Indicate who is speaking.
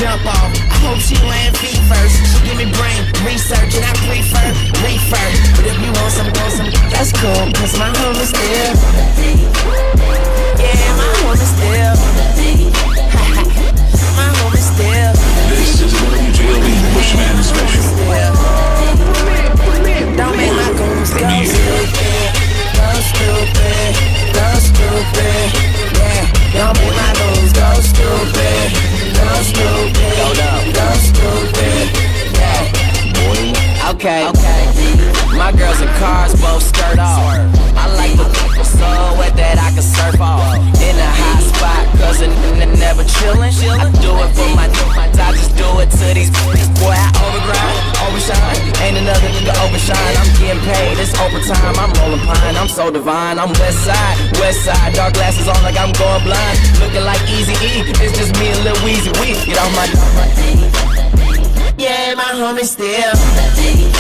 Speaker 1: jump off. I hope she land feet first. She give me brain research and I prefer refer. But if you want some, that's cool, cause my home is still. Yeah, my home is still. My home is still.
Speaker 2: This is WJLB Bushman Special.
Speaker 1: Don't make my goons go stupid. Go stupid. Go stupid. Yeah, don't make my goons go stupid. Go stupid. Go stupid. Yeah, boy. Okay. My girls in cars both skirt off. I like the people so wet that I can surf off. In a hot spot, cause a never chillin'. I do it for my I just do it to these boy, I overgrind, overshine. Ain't another nigga overshine. I'm getting paid, it's overtime. I'm rolling pine, I'm so divine. I'm west side, dark glasses on like I'm going blind. Looking like Easy E, it's just me and Lil Weezy. We get off my. Yeah, my homie still.